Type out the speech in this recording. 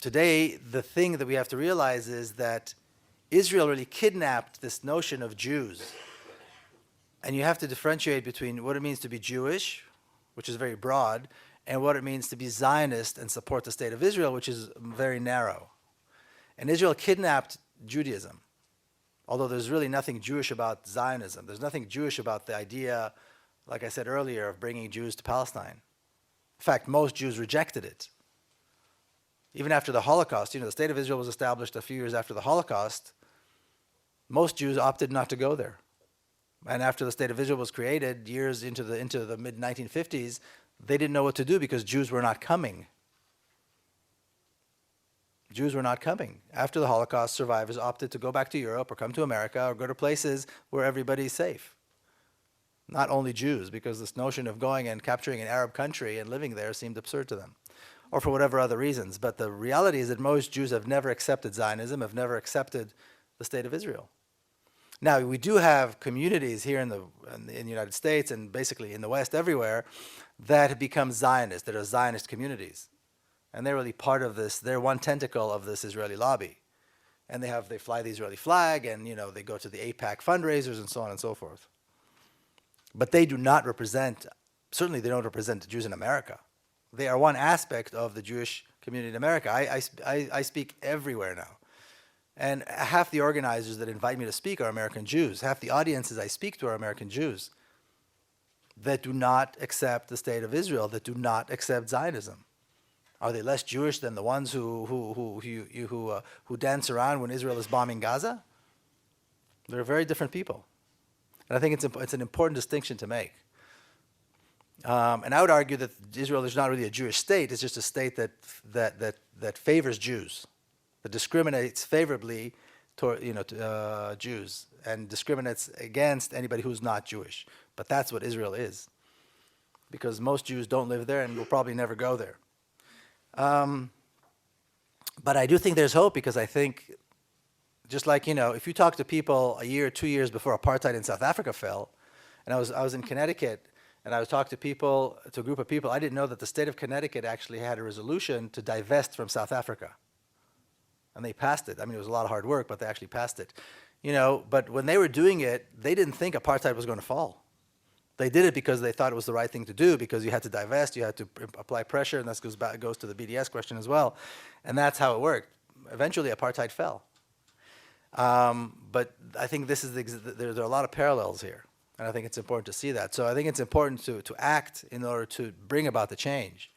today, the thing that we have to realize is that Israel really kidnapped this notion of Jews. And you have to differentiate between what it means to be Jewish, which is very broad, and what it means to be Zionist and support the state of Israel, which is very narrow. And Israel kidnapped Judaism, although there's really nothing Jewish about Zionism. There's nothing Jewish about the idea, like I said earlier, of bringing Jews to Palestine. In fact, most Jews rejected it. Even after the Holocaust, the state of Israel was established a few years after the Holocaust. Most Jews opted not to go there. And after the state of Israel was created, years into the mid-1950s, they didn't know what to do because Jews were not coming. Jews were not coming. After the Holocaust, survivors opted to go back to Europe or come to America or go to places where everybody's safe. Not only Jews, because this notion of going and capturing an Arab country and living there seemed absurd to them, or for whatever other reasons. But the reality is that most Jews have never accepted Zionism, have never accepted the state of Israel. Now, we do have communities here in the United States and basically in the West everywhere that have become Zionist, that are Zionist communities. And they're really part of this, they're one tentacle of this Israeli lobby. And they fly the Israeli flag, and they go to the AIPAC fundraisers and so on and so forth. But they do not represent, certainly they don't represent the Jews in America. They are one aspect of the Jewish community in America. I speak everywhere now. And half the organizers that invite me to speak are American Jews. Half the audiences I speak to are American Jews that do not accept the state of Israel, that do not accept Zionism. Are they less Jewish than the ones who dance around when Israel is bombing Gaza? They're very different people. And I think it's an important distinction to make. And I would argue that Israel is not really a Jewish state. It's just a state that favors Jews, that discriminates favorably toward Jews and discriminates against anybody who's not Jewish. But that's what Israel is, because most Jews don't live there and will probably never go there. But I do think there's hope, because I think, just like, if you talk to people a year or 2 years before apartheid in South Africa fell, and I was in Connecticut, and I was talking to a group of people, I didn't know that the state of Connecticut actually had a resolution to divest from South Africa. And they passed it. I mean, it was a lot of hard work, but they actually passed it. But when they were doing it, they didn't think apartheid was going to fall. They did it because they thought it was the right thing to do, because you had to divest, you had to apply pressure, and this goes to the BDS question as well. And that's how it worked. Eventually, apartheid fell. But I think there are a lot of parallels here, and I think it's important to see that. So I think it's important to act in order to bring about the change.